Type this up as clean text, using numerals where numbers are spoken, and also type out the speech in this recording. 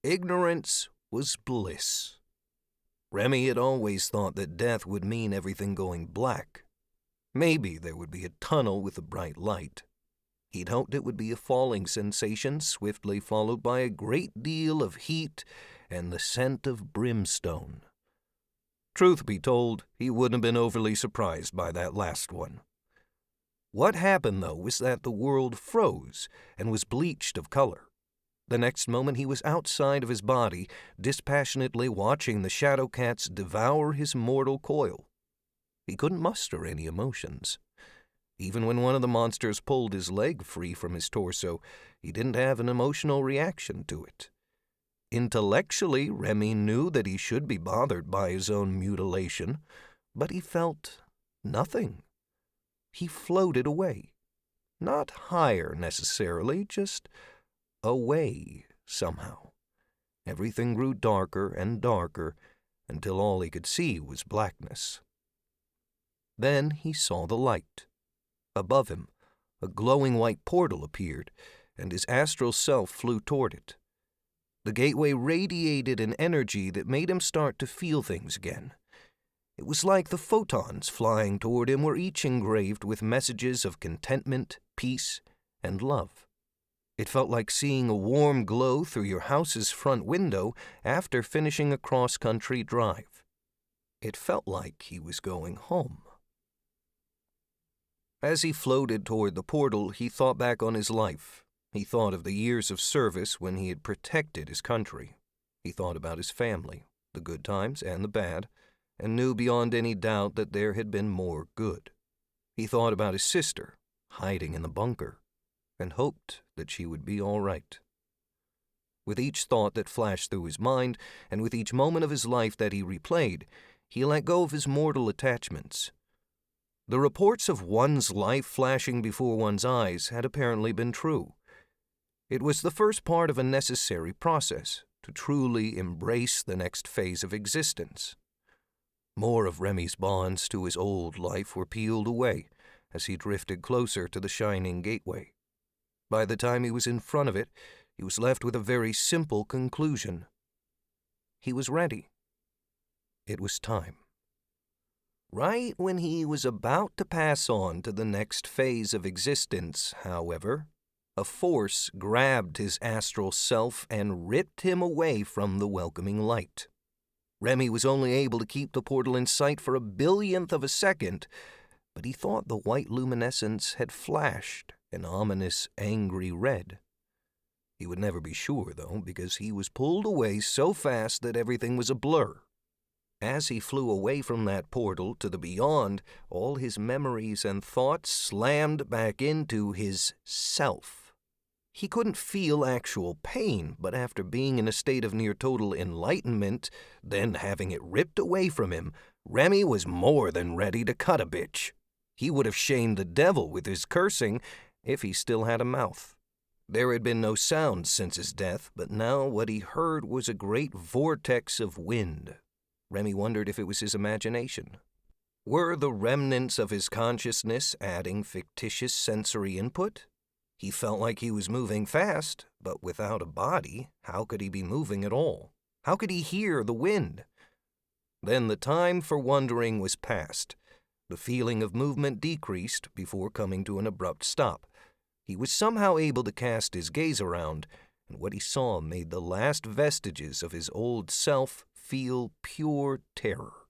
Ignorance was bliss. Remy had always thought that death would mean everything going black. Maybe there would be a tunnel with a bright light. He'd hoped it would be a falling sensation, swiftly followed by a great deal of heat and the scent of brimstone. Truth be told, he wouldn't have been overly surprised by that last one. What happened, though, was that the world froze and was bleached of color. The next moment he was outside of his body, dispassionately watching the shadow cats devour his mortal coil. He couldn't muster any emotions. Even when one of the monsters pulled his leg free from his torso, he didn't have an emotional reaction to it. Intellectually, Remy knew that he should be bothered by his own mutilation, but he felt nothing. He floated away. Not higher necessarily, just away somehow. Everything grew darker and darker until all he could see was blackness. Then he saw the light. Above him, a glowing white portal appeared, and his astral self flew toward it. The gateway radiated an energy that made him start to feel things again. It was like the photons flying toward him were each engraved with messages of contentment, peace, and love. It felt like seeing a warm glow through your house's front window after finishing a cross-country drive. It felt like he was going home. As he floated toward the portal, he thought back on his life. He thought of the years of service when he had protected his country. He thought about his family, the good times and the bad, and knew beyond any doubt that there had been more good. He thought about his sister, hiding in the bunker, and hoped that she would be all right. With each thought that flashed through his mind, and with each moment of his life that he replayed, he let go of his mortal attachments. The reports of one's life flashing before one's eyes had apparently been true. It was the first part of a necessary process to truly embrace the next phase of existence. More of Remy's bonds to his old life were peeled away as he drifted closer to the shining gateway. By the time he was in front of it, he was left with a very simple conclusion. He was ready. It was time. Right when he was about to pass on to the next phase of existence, however, a force grabbed his astral self and ripped him away from the welcoming light. Remy was only able to keep the portal in sight for a billionth of a second, but he thought the white luminescence had flashed an ominous, angry red. He would never be sure, though, because he was pulled away so fast that everything was a blur. As he flew away from that portal to the beyond, all his memories and thoughts slammed back into his self. He couldn't feel actual pain, but after being in a state of near-total enlightenment, then having it ripped away from him, Remy was more than ready to cut a bitch. He would have shamed the devil with his cursing if he still had a mouth. There had been no sound since his death, but now what he heard was a great vortex of wind. Remy wondered if it was his imagination. Were the remnants of his consciousness adding fictitious sensory input? He felt like he was moving fast, but without a body, how could he be moving at all? How could he hear the wind? Then the time for wondering was past. The feeling of movement decreased before coming to an abrupt stop. He was somehow able to cast his gaze around, and what he saw made the last vestiges of his old self feel pure terror.